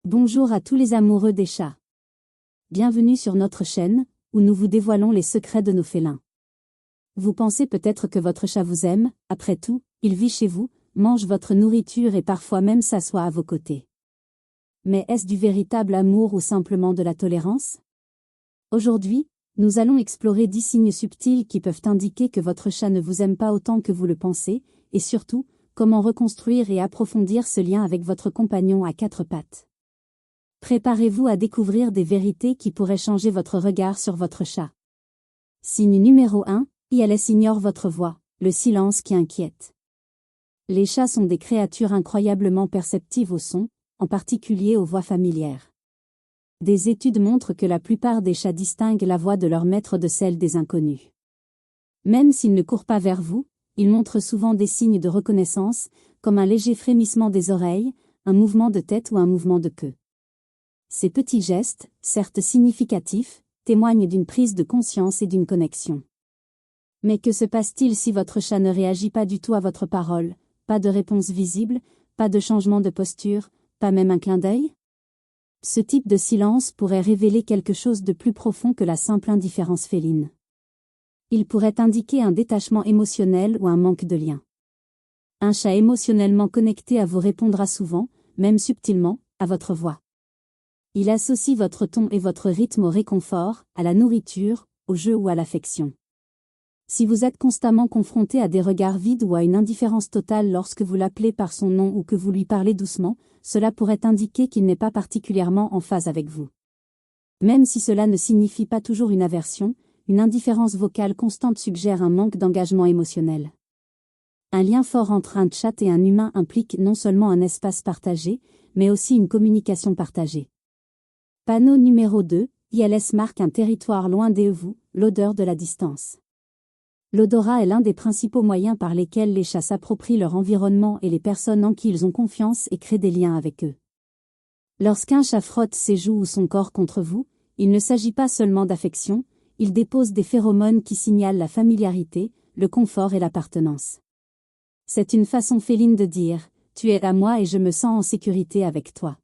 Bonjour à tous les amoureux des chats. Bienvenue sur notre chaîne, où nous vous dévoilons les secrets de nos félins. Vous pensez peut-être que votre chat vous aime, après tout, il vit chez vous, mange votre nourriture et parfois même s'assoit à vos côtés. Mais est-ce du véritable amour ou simplement de la tolérance? Aujourd'hui, nous allons explorer 10 signes subtils qui peuvent indiquer que votre chat ne vous aime pas autant que vous le pensez, et surtout, comment reconstruire et approfondir ce lien avec votre compagnon à quatre pattes. Préparez-vous à découvrir des vérités qui pourraient changer votre regard sur votre chat. Signe numéro 1, ILS ignore votre voix, le silence qui inquiète. Les chats sont des créatures incroyablement perceptives au son, en particulier aux voix familières. Des études montrent que la plupart des chats distinguent la voix de leur maître de celle des inconnus. Même s'ils ne courent pas vers vous, ils montrent souvent des signes de reconnaissance, comme un léger frémissement des oreilles, un mouvement de tête ou un mouvement de queue. Ces petits gestes, certes significatifs, témoignent d'une prise de conscience et d'une connexion. Mais que se passe-t-il si votre chat ne réagit pas du tout à votre parole, pas de réponse visible, pas de changement de posture, pas même un clin d'œil? Ce type de silence pourrait révéler quelque chose de plus profond que la simple indifférence féline. Il pourrait indiquer un détachement émotionnel ou un manque de lien. Un chat émotionnellement connecté à vous répondra souvent, même subtilement, à votre voix. Il associe votre ton et votre rythme au réconfort, à la nourriture, au jeu ou à l'affection. Si vous êtes constamment confronté à des regards vides ou à une indifférence totale lorsque vous l'appelez par son nom ou que vous lui parlez doucement, cela pourrait indiquer qu'il n'est pas particulièrement en phase avec vous. Même si cela ne signifie pas toujours une aversion, une indifférence vocale constante suggère un manque d'engagement émotionnel. Un lien fort entre un chat et un humain implique non seulement un espace partagé, mais aussi une communication partagée. Panneau numéro 2, ILS marque un territoire loin de vous, l'odeur de la distance. L'odorat est l'un des principaux moyens par lesquels les chats s'approprient leur environnement et les personnes en qui ils ont confiance et créent des liens avec eux. Lorsqu'un chat frotte ses joues ou son corps contre vous, il ne s'agit pas seulement d'affection, il dépose des phéromones qui signalent la familiarité, le confort et l'appartenance. C'est une façon féline de dire « Tu es à moi et je me sens en sécurité avec toi ».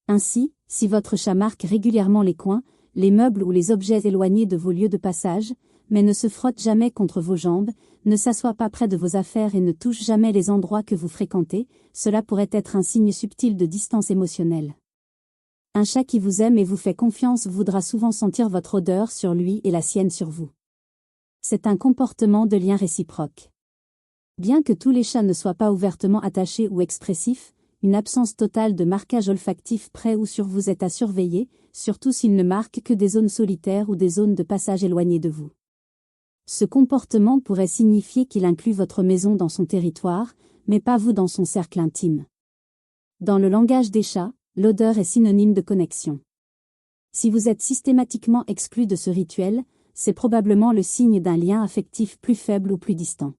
Ainsi, si votre chat marque régulièrement les coins, les meubles ou les objets éloignés de vos lieux de passage, mais ne se frotte jamais contre vos jambes, ne s'assoit pas près de vos affaires et ne touche jamais les endroits que vous fréquentez, cela pourrait être un signe subtil de distance émotionnelle. Un chat qui vous aime et vous fait confiance voudra souvent sentir votre odeur sur lui et la sienne sur vous. C'est un comportement de lien réciproque. Bien que tous les chats ne soient pas ouvertement attachés ou expressifs, une absence totale de marquage olfactif près ou sur vous est à surveiller, surtout s'il ne marque que des zones solitaires ou des zones de passage éloignées de vous. Ce comportement pourrait signifier qu'il inclut votre maison dans son territoire, mais pas vous dans son cercle intime. Dans le langage des chats, l'odeur est synonyme de connexion. Si vous êtes systématiquement exclu de ce rituel, c'est probablement le signe d'un lien affectif plus faible ou plus distant.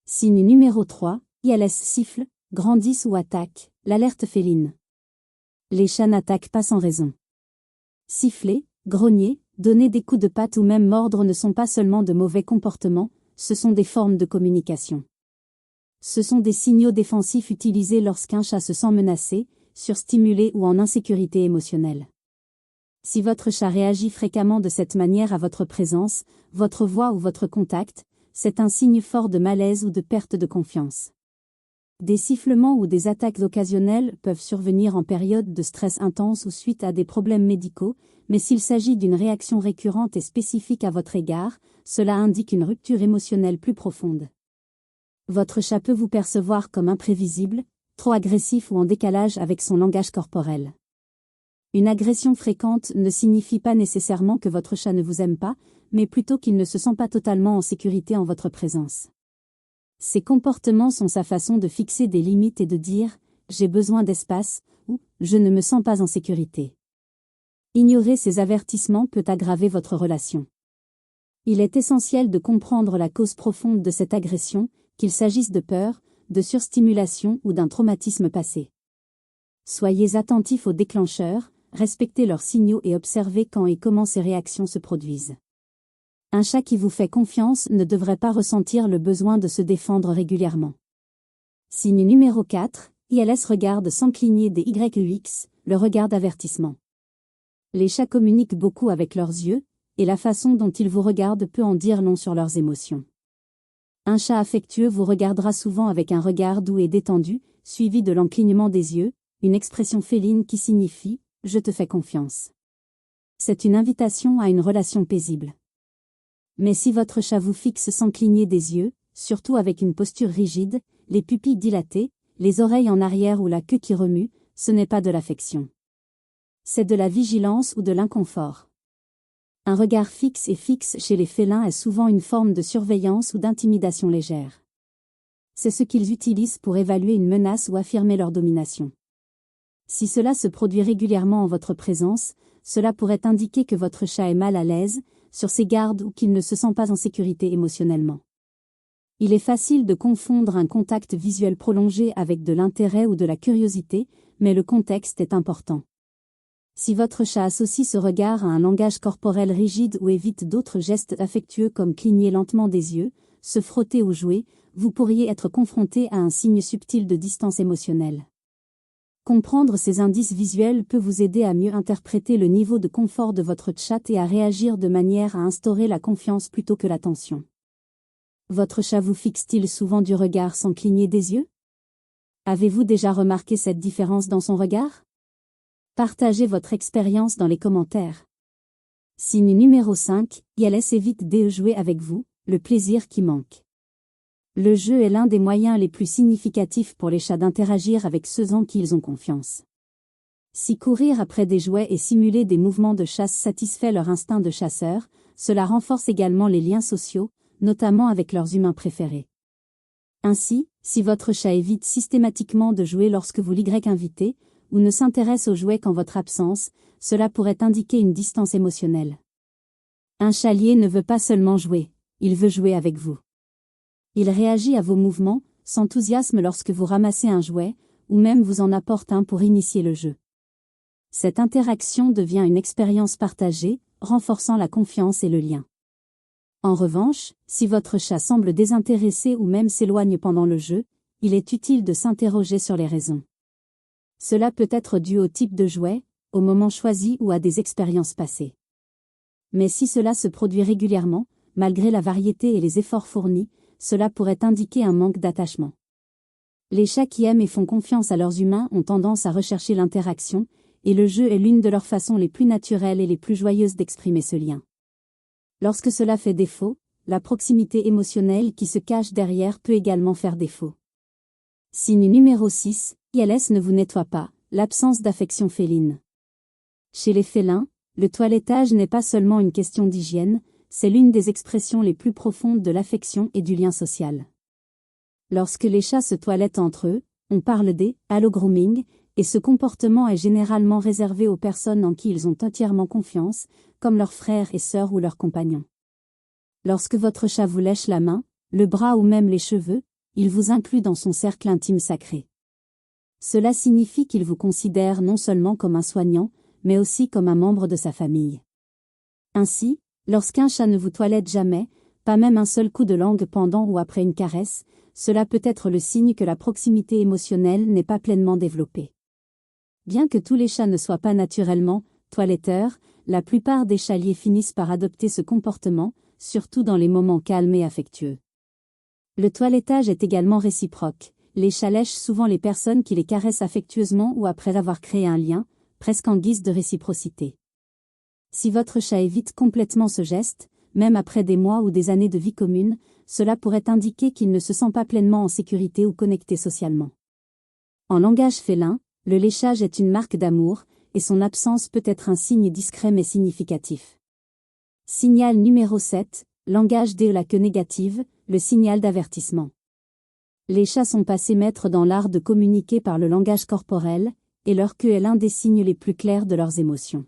Signe numéro 3, ILS siffle, grandissent ou attaquent, l'alerte féline. Les chats n'attaquent pas sans raison. Siffler, grogner, donner des coups de patte ou même mordre ne sont pas seulement de mauvais comportements, ce sont des formes de communication. Ce sont des signaux défensifs utilisés lorsqu'un chat se sent menacé, surstimulé ou en insécurité émotionnelle. Si votre chat réagit fréquemment de cette manière à votre présence, votre voix ou votre contact, c'est un signe fort de malaise ou de perte de confiance. Des sifflements ou des attaques occasionnelles peuvent survenir en période de stress intense ou suite à des problèmes médicaux, mais s'il s'agit d'une réaction récurrente et spécifique à votre égard, cela indique une rupture émotionnelle plus profonde. Votre chat peut vous percevoir comme imprévisible, trop agressif ou en décalage avec son langage corporel. Une agression fréquente ne signifie pas nécessairement que votre chat ne vous aime pas, mais plutôt qu'il ne se sent pas totalement en sécurité en votre présence. Ces comportements sont sa façon de fixer des limites et de dire « j'ai besoin d'espace » ou « je ne me sens pas en sécurité ». Ignorer ces avertissements peut aggraver votre relation. Il est essentiel de comprendre la cause profonde de cette agression, qu'il s'agisse de peur, de surstimulation ou d'un traumatisme passé. Soyez attentifs aux déclencheurs, respectez leurs signaux et observez quand et comment ces réactions se produisent. Un chat qui vous fait confiance ne devrait pas ressentir le besoin de se défendre régulièrement. Signe numéro 4, ILS regarde sans cligner des YUX, le regard d'avertissement. Les chats communiquent beaucoup avec leurs yeux, et la façon dont ils vous regardent peut en dire long sur leurs émotions. Un chat affectueux vous regardera souvent avec un regard doux et détendu, suivi de l'enclignement des yeux, une expression féline qui signifie « je te fais confiance ». C'est une invitation à une relation paisible. Mais si votre chat vous fixe sans cligner des yeux, surtout avec une posture rigide, les pupilles dilatées, les oreilles en arrière ou la queue qui remue, ce n'est pas de l'affection. C'est de la vigilance ou de l'inconfort. Un regard fixe et fixe chez les félins est souvent une forme de surveillance ou d'intimidation légère. C'est ce qu'ils utilisent pour évaluer une menace ou affirmer leur domination. Si cela se produit régulièrement en votre présence, cela pourrait indiquer que votre chat est mal à l'aise, sur ses gardes ou qu'il ne se sent pas en sécurité émotionnellement. Il est facile de confondre un contact visuel prolongé avec de l'intérêt ou de la curiosité, mais le contexte est important. Si votre chat associe ce regard à un langage corporel rigide ou évite d'autres gestes affectueux comme cligner lentement des yeux, se frotter ou jouer, vous pourriez être confronté à un signe subtil de distance émotionnelle. Comprendre ces indices visuels peut vous aider à mieux interpréter le niveau de confort de votre chat et à réagir de manière à instaurer la confiance plutôt que la tension. Votre chat vous fixe-t-il souvent du regard sans cligner des yeux? Avez-vous déjà remarqué cette différence dans son regard? Partagez votre expérience dans les commentaires. Signe numéro 5, ILS évite de jouer avec vous, le plaisir qui manque. Le jeu est l'un des moyens les plus significatifs pour les chats d'interagir avec ceux en qui ils ont confiance. Si courir après des jouets et simuler des mouvements de chasse satisfait leur instinct de chasseur, cela renforce également les liens sociaux, notamment avec leurs humains préférés. Ainsi, si votre chat évite systématiquement de jouer lorsque vous l'invitez, ou ne s'intéresse aux jouets qu'en votre absence, cela pourrait indiquer une distance émotionnelle. Un chat lié ne veut pas seulement jouer, il veut jouer avec vous. Il réagit à vos mouvements, s'enthousiasme lorsque vous ramassez un jouet, ou même vous en apporte un pour initier le jeu. Cette interaction devient une expérience partagée, renforçant la confiance et le lien. En revanche, si votre chat semble désintéressé ou même s'éloigne pendant le jeu, il est utile de s'interroger sur les raisons. Cela peut être dû au type de jouet, au moment choisi ou à des expériences passées. Mais si cela se produit régulièrement, malgré la variété et les efforts fournis, cela pourrait indiquer un manque d'attachement. Les chats qui aiment et font confiance à leurs humains ont tendance à rechercher l'interaction, et le jeu est l'une de leurs façons les plus naturelles et les plus joyeuses d'exprimer ce lien. Lorsque cela fait défaut, la proximité émotionnelle qui se cache derrière peut également faire défaut. Signe numéro 6, ILS ne vous nettoie pas, l'absence d'affection féline. Chez les félins, le toilettage n'est pas seulement une question d'hygiène, c'est l'une des expressions les plus profondes de l'affection et du lien social. Lorsque les chats se toilettent entre eux, on parle des allogrooming, et ce comportement est généralement réservé aux personnes en qui ils ont entièrement confiance, comme leurs frères et sœurs ou leurs compagnons. Lorsque votre chat vous lèche la main, le bras ou même les cheveux, il vous inclut dans son cercle intime sacré. Cela signifie qu'il vous considère non seulement comme un soignant, mais aussi comme un membre de sa famille. Ainsi, lorsqu'un chat ne vous toilette jamais, pas même un seul coup de langue pendant ou après une caresse, cela peut être le signe que la proximité émotionnelle n'est pas pleinement développée. Bien que tous les chats ne soient pas naturellement toiletteurs, la plupart des chats liés finissent par adopter ce comportement, surtout dans les moments calmes et affectueux. Le toilettage est également réciproque. Les chats lèchent souvent les personnes qui les caressent affectueusement ou après avoir créé un lien, presque en guise de réciprocité. Si votre chat évite complètement ce geste, même après des mois ou des années de vie commune, cela pourrait indiquer qu'il ne se sent pas pleinement en sécurité ou connecté socialement. En langage félin, le léchage est une marque d'amour, et son absence peut être un signe discret mais significatif. Signal numéro 7, langage de la queue négative, le signal d'avertissement. Les chats sont passés maîtres dans l'art de communiquer par le langage corporel, et leur queue est l'un des signes les plus clairs de leurs émotions.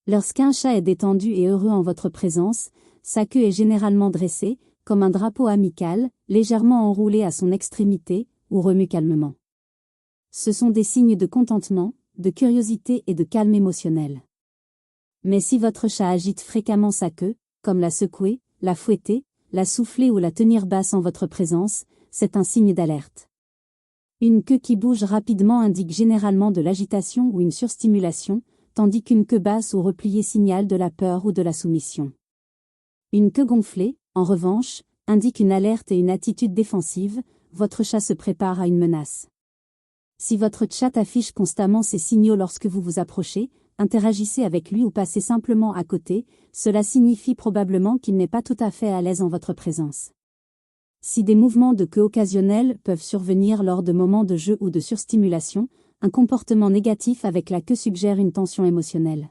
Lorsqu'un chat est détendu et heureux en votre présence, sa queue est généralement dressée, comme un drapeau amical, légèrement enroulé à son extrémité, ou remue calmement. Ce sont des signes de contentement, de curiosité et de calme émotionnel. Mais si votre chat agite fréquemment sa queue, comme la secouer, la fouetter, la souffler ou la tenir basse en votre présence, c'est un signe d'alerte. Une queue qui bouge rapidement indique généralement de l'agitation ou une surstimulation, tandis qu'une queue basse ou repliée signale de la peur ou de la soumission. Une queue gonflée, en revanche, indique une alerte et une attitude défensive, votre chat se prépare à une menace. Si votre chat affiche constamment ces signaux lorsque vous vous approchez, interagissez avec lui ou passez simplement à côté, cela signifie probablement qu'il n'est pas tout à fait à l'aise en votre présence. Si des mouvements de queue occasionnels peuvent survenir lors de moments de jeu ou de surstimulation, un comportement négatif avec la queue suggère une tension émotionnelle.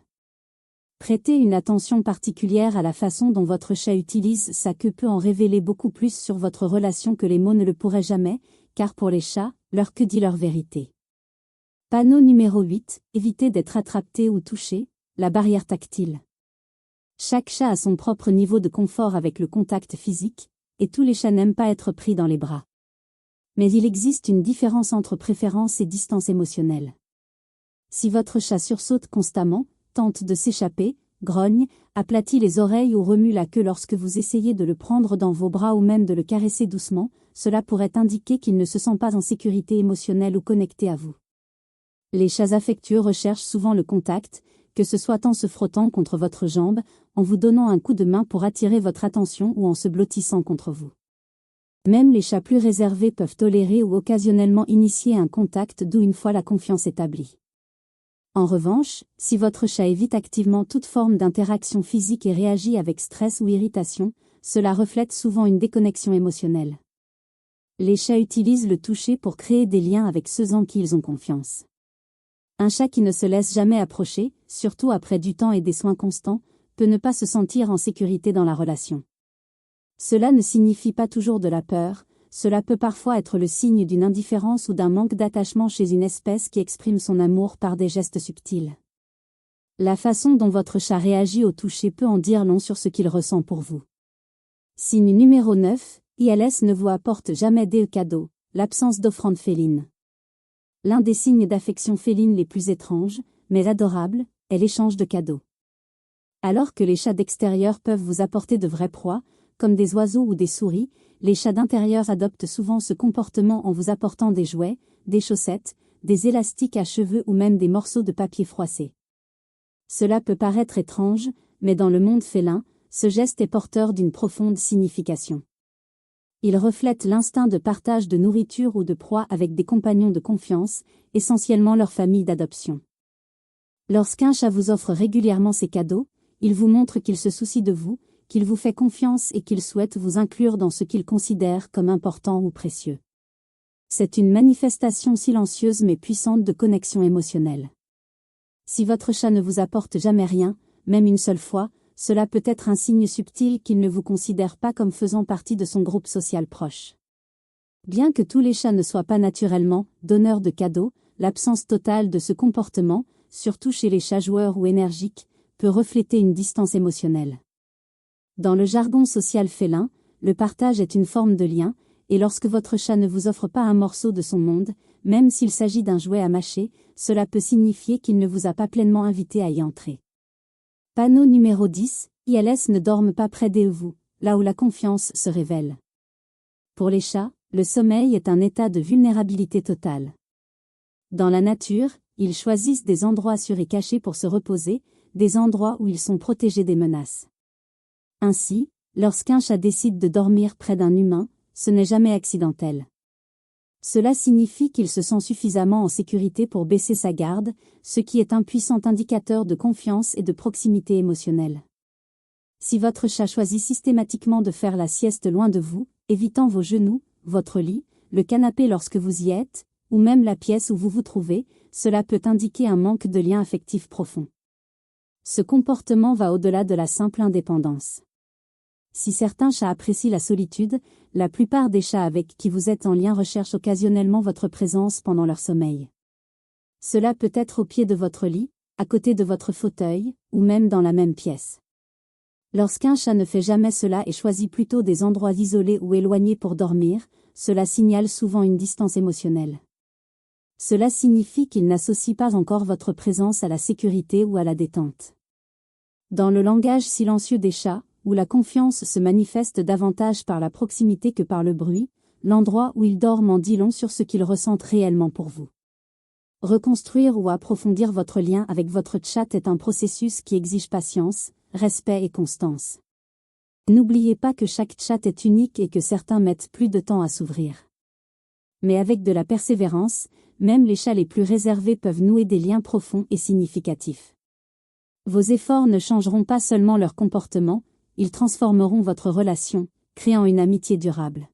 Prêtez une attention particulière à la façon dont votre chat utilise sa queue peut en révéler beaucoup plus sur votre relation que les mots ne le pourraient jamais, car pour les chats, leur queue dit leur vérité. Panneau numéro 8, évitez d'être attrapé ou touché, la barrière tactile. Chaque chat a son propre niveau de confort avec le contact physique, et tous les chats n'aiment pas être pris dans les bras. Mais il existe une différence entre préférence et distance émotionnelle. Si votre chat sursaute constamment, tente de s'échapper, grogne, aplatit les oreilles ou remue la queue lorsque vous essayez de le prendre dans vos bras ou même de le caresser doucement, cela pourrait indiquer qu'il ne se sent pas en sécurité émotionnelle ou connecté à vous. Les chats affectueux recherchent souvent le contact, que ce soit en se frottant contre votre jambe, en vous donnant un coup de main pour attirer votre attention ou en se blottissant contre vous. Même les chats plus réservés peuvent tolérer ou occasionnellement initier un contact d'où une fois la confiance établie. En revanche, si votre chat évite activement toute forme d'interaction physique et réagit avec stress ou irritation, cela reflète souvent une déconnexion émotionnelle. Les chats utilisent le toucher pour créer des liens avec ceux en qui ils ont confiance. Un chat qui ne se laisse jamais approcher, surtout après du temps et des soins constants, peut ne pas se sentir en sécurité dans la relation. Cela ne signifie pas toujours de la peur, cela peut parfois être le signe d'une indifférence ou d'un manque d'attachement chez une espèce qui exprime son amour par des gestes subtils. La façon dont votre chat réagit au toucher peut en dire long sur ce qu'il ressent pour vous. Signe numéro 9, ILS ne vous apporte jamais des cadeaux, l'absence d'offrande féline. L'un des signes d'affection féline les plus étranges, mais adorables, est l'échange de cadeaux. Alors que les chats d'extérieur peuvent vous apporter de vraies proies, comme des oiseaux ou des souris, les chats d'intérieur adoptent souvent ce comportement en vous apportant des jouets, des chaussettes, des élastiques à cheveux ou même des morceaux de papier froissé. Cela peut paraître étrange, mais dans le monde félin, ce geste est porteur d'une profonde signification. Il reflète l'instinct de partage de nourriture ou de proie avec des compagnons de confiance, essentiellement leur famille d'adoption. Lorsqu'un chat vous offre régulièrement ses cadeaux, il vous montre qu'il se soucie de vous, qu'il vous fait confiance et qu'il souhaite vous inclure dans ce qu'il considère comme important ou précieux. C'est une manifestation silencieuse mais puissante de connexion émotionnelle. Si votre chat ne vous apporte jamais rien, même une seule fois, cela peut être un signe subtil qu'il ne vous considère pas comme faisant partie de son groupe social proche. Bien que tous les chats ne soient pas naturellement donneurs de cadeaux, l'absence totale de ce comportement, surtout chez les chats joueurs ou énergiques, peut refléter une distance émotionnelle. Dans le jargon social félin, le partage est une forme de lien, et lorsque votre chat ne vous offre pas un morceau de son monde, même s'il s'agit d'un jouet à mâcher, cela peut signifier qu'il ne vous a pas pleinement invité à y entrer. Panneau numéro 10, ILS ne dorment pas près de vous, là où la confiance se révèle. Pour les chats, le sommeil est un état de vulnérabilité totale. Dans la nature, ils choisissent des endroits sûrs et cachés pour se reposer, des endroits où ils sont protégés des menaces. Ainsi, lorsqu'un chat décide de dormir près d'un humain, ce n'est jamais accidentel. Cela signifie qu'il se sent suffisamment en sécurité pour baisser sa garde, ce qui est un puissant indicateur de confiance et de proximité émotionnelle. Si votre chat choisit systématiquement de faire la sieste loin de vous, évitant vos genoux, votre lit, le canapé lorsque vous y êtes, ou même la pièce où vous vous trouvez, cela peut indiquer un manque de lien affectif profond. Ce comportement va au-delà de la simple indépendance. Si certains chats apprécient la solitude, la plupart des chats avec qui vous êtes en lien recherchent occasionnellement votre présence pendant leur sommeil. Cela peut être au pied de votre lit, à côté de votre fauteuil, ou même dans la même pièce. Lorsqu'un chat ne fait jamais cela et choisit plutôt des endroits isolés ou éloignés pour dormir, cela signale souvent une distance émotionnelle. Cela signifie qu'il n'associe pas encore votre présence à la sécurité ou à la détente. Dans le langage silencieux des chats, où la confiance se manifeste davantage par la proximité que par le bruit, l'endroit où ils dorment en dit long sur ce qu'ils ressentent réellement pour vous. Reconstruire ou approfondir votre lien avec votre chat est un processus qui exige patience, respect et constance. N'oubliez pas que chaque chat est unique et que certains mettent plus de temps à s'ouvrir. Mais avec de la persévérance, même les chats les plus réservés peuvent nouer des liens profonds et significatifs. Vos efforts ne changeront pas seulement leur comportement, ils transformeront votre relation, créant une amitié durable.